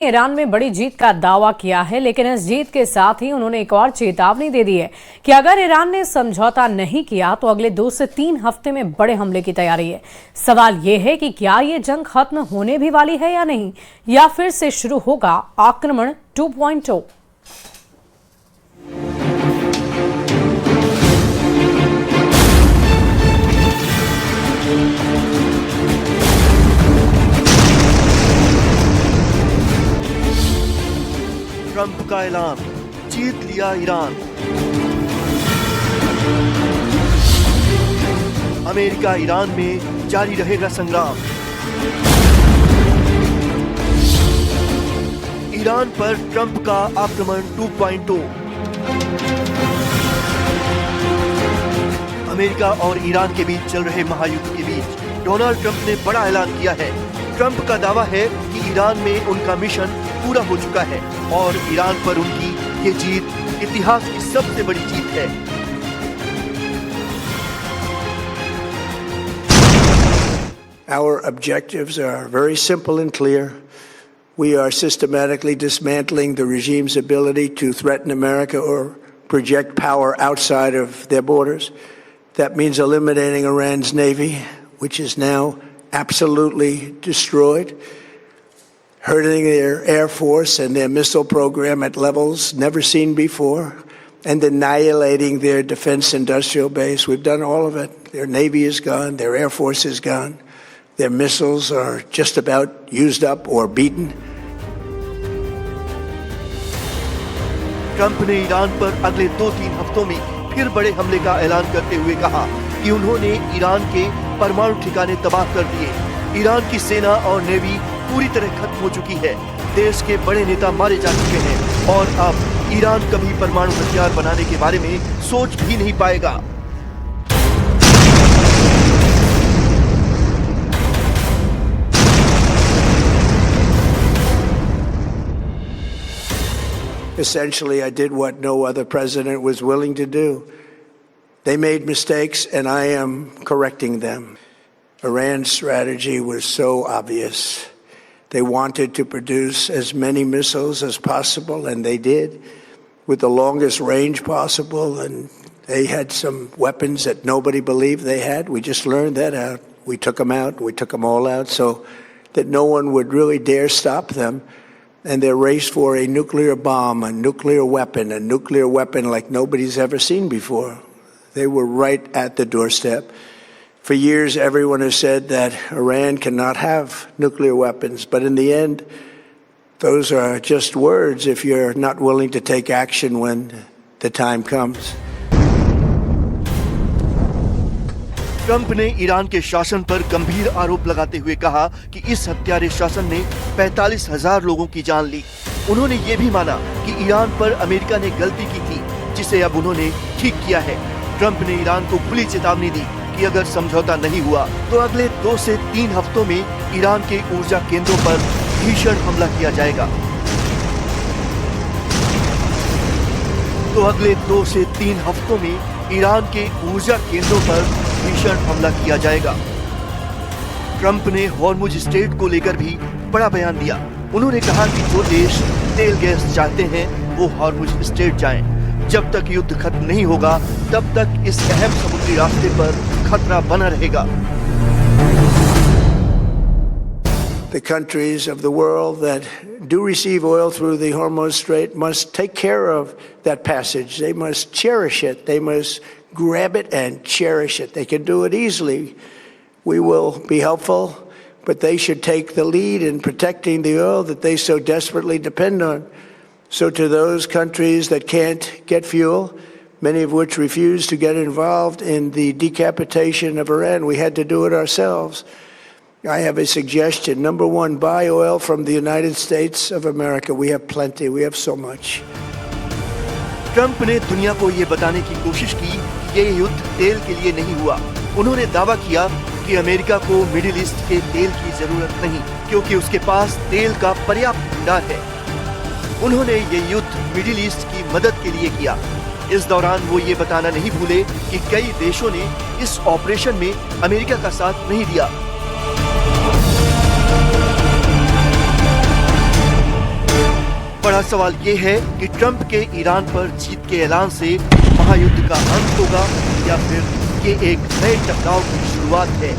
Iran में बड़ी जीत का दावा किया है, लेकिन इस जीत के साथ ही उन्होंने एक और चेतावनी दे दी है कि अगर ईरान ने समझौता नहीं किया तो अगले 2 से 3 हफ्ते में बड़े हमले की तैयारी है। सवाल यह है कि क्या ये जंग खत्म होने भी वाली है या नहीं, या फिर से शुरू होगा आक्रमण 2.0। ट्रंप का ऐलान, जीत लिया ईरान। अमेरिका ईरान में जारी रहेगा संग्राम। ईरान पर ट्रंप का आक्रमण 2.0। अमेरिका और ईरान के बीच चल रहे महायुद्ध के बीच डोनाल्ड ट्रंप ने बड़ा ऐलान किया है। ट्रंप का दावा है कि ईरान में उनका मिशन पूरा हो चुका है और ईरान पर उनकी ये जीत इतिहास की सबसे बड़ी जीत है। Our objectives are very simple and clear. We are systematically dismantling the regime's ability to threaten America or project power outside of their borders. That means eliminating Iran's navy, which is now absolutely destroyed, hurting their air force and their missile program at levels never seen before, and annihilating their defense industrial base. We've done all of it. Their navy is gone, their air force is gone, their missiles are just about used up or beaten. Trump ने Iran पर अगले 2-3 हफ्तों में फिर बड़े हमले का ऐलान करते हुए कहा कि उन्होंने ईरान के परमाणु ठिकाने तबाह कर दिए। ईरान की सेना और नेवी पूरी तरह खत्म हो चुकी है। देश के बड़े नेता मारे जा चुके हैं और अब ईरान कभी परमाणु हथियार बनाने के बारे में सोच भी नहीं पाएगा। Essentially, I did what no other president was willing to do. They made mistakes, and I am correcting them. Iran's strategy was so obvious. They wanted to produce as many missiles as possible, and they did, with the longest range possible, and they had some weapons that nobody believed they had. We just learned that out. We took them out. We took them all out so that no one would really dare stop them. And their race for a nuclear bomb, a nuclear weapon like nobody's ever seen before. They were right at the doorstep. For years, everyone has said that Iran cannot have nuclear weapons, but in the end, those are just words if you're not willing to take action when the time comes. Trump ने Iran के शासन पर गंभीर आरोप लगाते हुए कहा कि इस हत्यारे शासन ने 45,000 लोगों की जान ली। उन्होंने ये भी माना कि ईरान पर अमेरिका ने गलती की थी, जिसे अब उन्होंने ठीक किया है। ट्रंप ने ईरान को खुली चेतावनी दी कि अगर समझौता नहीं हुआ तो अगले 2 से 3 हफ्तों में ईरान के ऊर्जा केंद्रों पर भीषण हमला किया जाएगा। ट्रंप ने हॉर्मुज स्ट्रेट को लेकर भी बड़ा बयान दिया। उन्होंने कहा कि जो देश तेल गैस चाहते हैं वो हॉर्मुज स्ट्रेट जाएं। जब तक युद्ध खत्म नहीं होगा तब तक इस अहम समुद्री रास्ते पर खतरा बना रहेगा। The countries of the world that do receive oil through the Hormuz Strait must take care of that passage. They must cherish it. They must grab it and cherish it. They can do it easily. We will be helpful, but they should take the lead in protecting the oil that they so desperately depend on. So to those countries that can't get fuel, many of which refuse to get involved in the decapitation of Iran, we had to do it ourselves. I have a suggestion. Number one, buy oil from the United States of America. We have plenty. We have so much. Trump ने दुनिया को ये बताने की कोशिश की कि ये युद्ध तेल के लिए नहीं हुआ। उन्होंने दावा किया कि अमेरिका को मिडिल ईस्ट के तेल की जरूरत नहीं, क्योंकि उसके पास तेल का पर्याप्त भंडार है। उन्होंने ये युद्ध मिडिल ईस्ट की मदद के लिए किया। इस दौरान वो ये बताना नहीं भूले कि कई देशों ने इस ऑपरेशन में अमेरिका का साथ नहीं दिया। बड़ा सवाल ये है कि ट्रंप के ईरान पर जीत के ऐलान से महायुद्ध का अंत होगा या फिर ये एक नए टकराव की शुरुआत है।